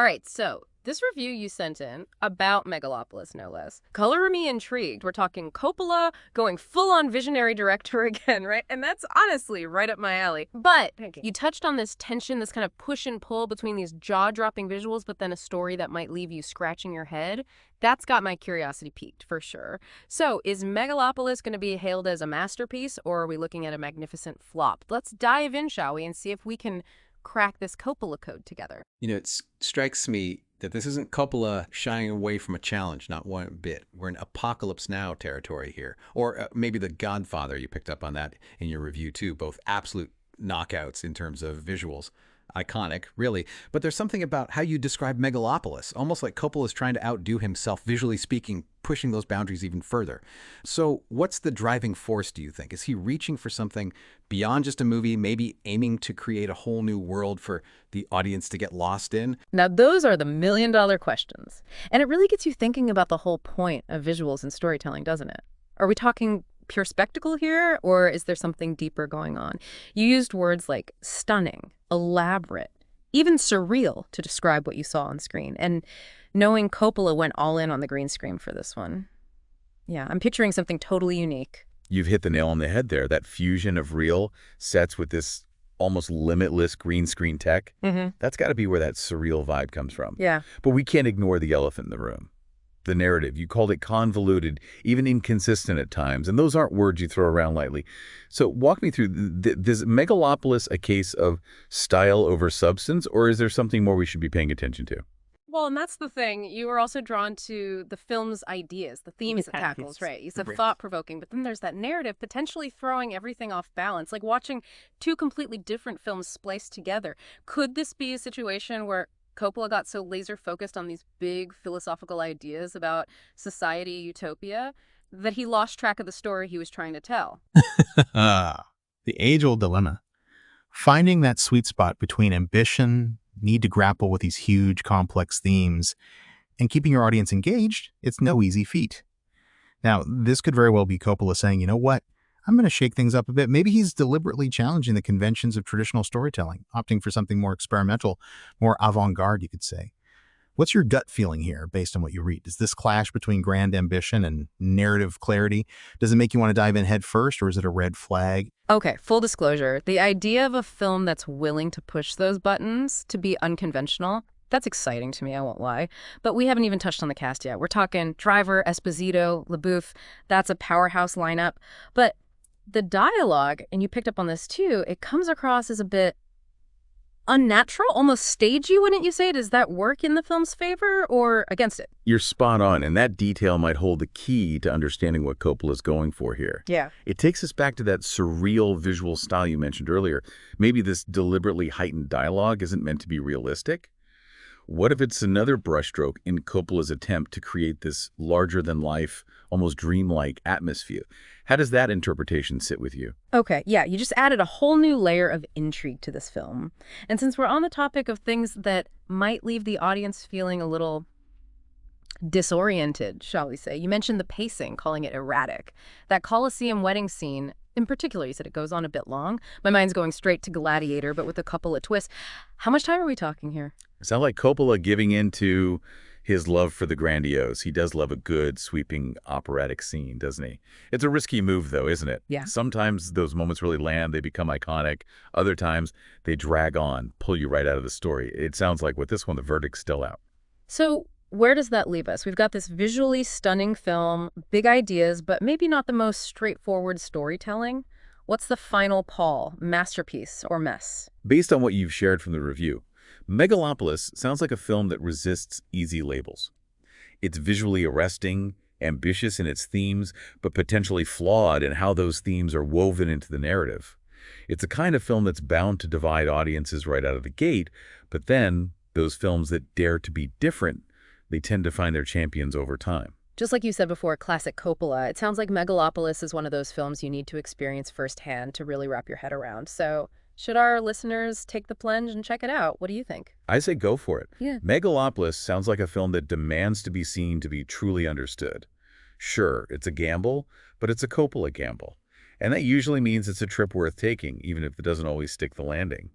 right, so this review you sent in about Megalopolis, no less. Color me intrigued. We're talking Coppola going full-on visionary director again, right? And that's honestly right up my alley. But you touched on this tension, this kind of push and pull between these jaw-dropping visuals, but then a story that might leave you scratching your head. That's got my curiosity piqued, for sure. So, is Megalopolis going to be hailed as a masterpiece, or are we looking at a magnificent flop? Let's dive in, shall we, and see if we can crack this Coppola code together. It strikes me that this isn't Coppola shying away from a challenge, not one bit. We're in apocalypse now territory here. Or maybe The Godfather, you picked up on that in your review too. Both absolute knockouts in terms of visuals. Iconic, really. But there's something about how you describe Megalopolis, almost like Coppola is trying to outdo himself, visually speaking, pushing those boundaries even further. So what's the driving force, do you think? Is he reaching for something beyond just a movie, maybe aiming to create a whole new world for the audience to get lost in? Now, those are the million-dollar questions. And it really gets you thinking about the whole point of visuals and storytelling, doesn't it? Are we talking pure spectacle here, or is there something deeper going on? You used words like stunning, elaborate, even surreal to describe what you saw on screen. And knowing Coppola went all in on the green screen for this one. Yeah, I'm picturing something totally unique. You've hit the nail on the head there. That fusion of real sets with this almost limitless green screen tech. That's got to be where that surreal vibe comes from. Yeah. But we can't ignore the elephant in the room. The narrative. You called it convoluted, even inconsistent at times, and those aren't words you throw around lightly. So walk me through, is Megalopolis a case of style over substance, or is there something more we should be paying attention to? Well, and that's the thing. You were also drawn to the film's ideas, the themes it tackles, right? You said thought-provoking, but then there's that narrative potentially throwing everything off balance, like watching two completely different films spliced together. Could this be a situation where Coppola got so laser-focused on these big philosophical ideas about society, utopia, that he lost track of the story he was trying to tell? The age-old dilemma. Finding that sweet spot between ambition, need to grapple with these huge, complex themes, and keeping your audience engaged, it's no easy feat. Now, this could very well be Coppola saying, you know what, I'm going to shake things up a bit. Maybe he's deliberately challenging the conventions of traditional storytelling, opting for something more experimental, more avant-garde, you could say. What's your gut feeling here based on what you read? Does this clash between grand ambition and narrative clarity? Does it make you want to dive in head first, or is it a red flag? Okay, full disclosure. The idea of a film that's willing to push those buttons, to be unconventional, that's exciting to me, I won't lie. But we haven't even touched on the cast yet. We're talking Driver, Esposito, LaBeouf. That's a powerhouse lineup. But the dialogue, and you picked up on this too, it comes across as a bit unnatural, almost stagey, wouldn't you say? Does that work in the film's favor or against it? You're spot on, and that detail might hold the key to understanding what Coppola's going for here. Yeah. It takes us back to that surreal visual style you mentioned earlier. Maybe this deliberately heightened dialogue isn't meant to be realistic. What if it's another brushstroke in Coppola's attempt to create this larger-than-life, almost dreamlike atmosphere? How does that interpretation sit with you? Okay, yeah, you just added a whole new layer of intrigue to this film. And since we're on the topic of things that might leave the audience feeling a little disoriented, shall we say, you mentioned the pacing, calling it erratic. That Colosseum wedding scene, in particular, you said it goes on a bit long. My mind's going straight to Gladiator, but with a couple of twists. How much time are we talking here? It sounds like Coppola giving in to his love for the grandiose. He does love a good, sweeping, operatic scene, doesn't he? It's a risky move, though, isn't it? Yeah. Sometimes those moments really land, they become iconic. Other times, they drag on, pull you right out of the story. It sounds like with this one, the verdict's still out. So where does that leave us? We've got this visually stunning film, big ideas, but maybe not the most straightforward storytelling. What's the final call, masterpiece or mess? Based on what you've shared from the review, Megalopolis sounds like a film that resists easy labels. It's visually arresting, ambitious in its themes, but potentially flawed in how those themes are woven into the narrative. It's a kind of film that's bound to divide audiences right out of the gate, but then those films that dare to be different, they tend to find their champions over time. Just like you said before, classic Coppola, it sounds like Megalopolis is one of those films you need to experience firsthand to really wrap your head around. So should our listeners take the plunge and check it out? What do you think? I say go for it. Yeah. Megalopolis sounds like a film that demands to be seen to be truly understood. Sure, it's a gamble, but it's a Coppola gamble. And that usually means it's a trip worth taking, even if it doesn't always stick the landing.